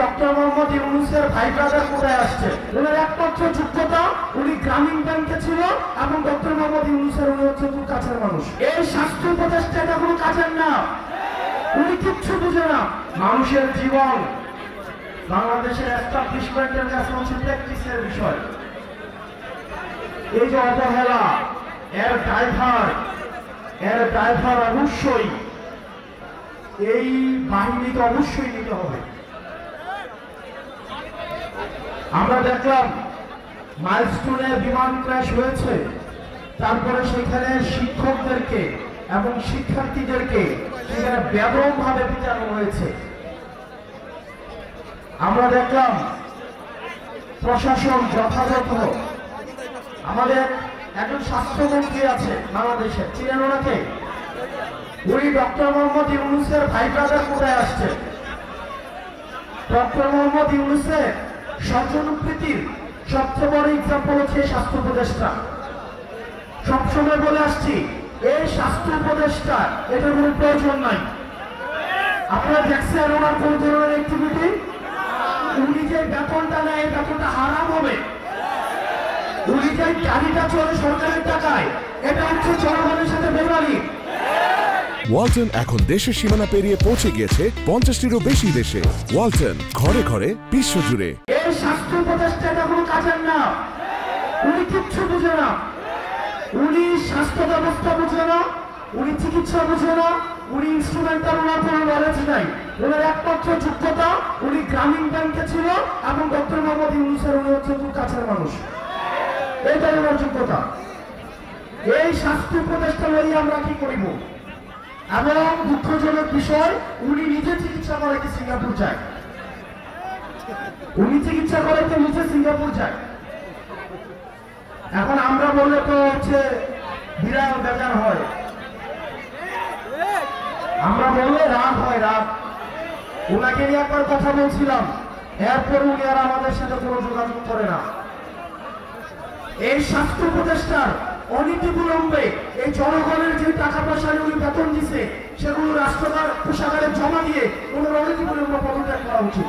Doctor Mohammad ইউনূসের ভাই brother কোথায় আসছে? ওনার একমাত্র যোগ্যতা উনি গ্রামীণ ব্যাংকে ছিল এবং ডক্টর মোহাম্মদ ইউনূসের উনি হচ্ছে খুব কাছের মানুষ। এই স্বাস্থ্য উপদেষ্টা এটা কোনো কাজের না, উনি কিচ্ছু বুঝে না। মানুষের জীবন বাংলাদেশের এস্টাবলিশমেন্টের কাছে হচ্ছে প্র্যাকটিসের বিষয়। এই যে অবহেলা, এর ড্রাইভার অবশ্যই এই বাহিনীকে অবশ্যই নিতে হবে। আমরা দেখলাম মাইলস্টোনে বিমান ক্র্যাশ হয়েছে, তারপরে সেখানে শিক্ষকদেরকে এবং শিক্ষার্থীদেরকে সেখানে ব্যাপকভাবে পিটানো হয়েছে। আমরা দেখলাম প্রশাসন যথাযথ, আমাদের একজন স্বাস্থ্যমন্ত্রী আছে বাংলাদেশের, চিনেন ওনাকে? উনি ডক্টর মোহাম্মদ ইউনূসের ভাই ব্রাদার কোথায় আসছে? ডক্টর মোহাম্মদ ইউনূসের স্বজনপ্রীতির সবচেয়ে বড় এক্সাম্পল হচ্ছে স্বাস্থ্য উপদেষ্টা। সবসময় বলে আসছি, এই স্বাস্থ্য উপদেষ্টা এটার কোনো প্রয়োজন নাই। আপনারা দেখছেন ওনার কোন ধরনের অ্যাক্টিভিটি? উনি যে বেতনটা নেয়, এই বেতনটা হারাম হবে। উনি যে গাড়িটা চলে সরকারের টাকায়, এটা হচ্ছে জনগণের সাথে বেমানি। ওয়ালটন এখন দেশের সীমানা পেরিয়ে পৌঁছে গিয়েছে 50টিরও বেশি দেশে। ওয়ালটন, ঘরে ঘরে বিশ্বজুড়ে। এই স্বাস্থ্য উপদেষ্টা এটা কোনো কাজের না, উনি কিচ্ছু বুঝে না। উনি স্বাস্থ্য ব্যবস্থা বুঝে না, উনি চিকিৎসা বুঝে না, উনি ইনস্ট্রুমেন্টাল, ওনার কোনো নলেজ নাই। ওনার একমাত্র যোগ্যতা উনি গ্রামীণ ব্যাংকে ছিল এবং ডক্টর মোহাম্মদ ইউনূসের উনি হচ্ছে খুব কাছের মানুষ। এটাই ওনার যোগ্যতা। এই স্বাস্থ্য উপদেষ্টা লইয়া আমরা কি করিব? এবং দুঃখজনক বিষয়, উনি নিজে চিকিৎসা করাইতে সিঙ্গাপুর যায়। উনি চিকিৎসা করাইতে নিজে সিঙ্গাপুর যায়। এখন আমরা বললে তো হচ্ছে বিরাট বেজার হয়, আমরা বললে রাগ হয়, রাগ। ওনাকে নিয়ে একবার কথা বলছিলাম, এরপর উনি আর আমাদের সাথে কোনো যোগাযোগ করে না। এই স্বাস্থ্য উপদেষ্টার অনীতিবিলম্বে এই জনগণের যে টাকা পয়সা উনি বেতন দিছে, সেগুলো রাষ্ট্রকার কোষাগারে জমা দিয়ে ওনার অনীতিবিলম্বে পদত্যাগ করা উচিত।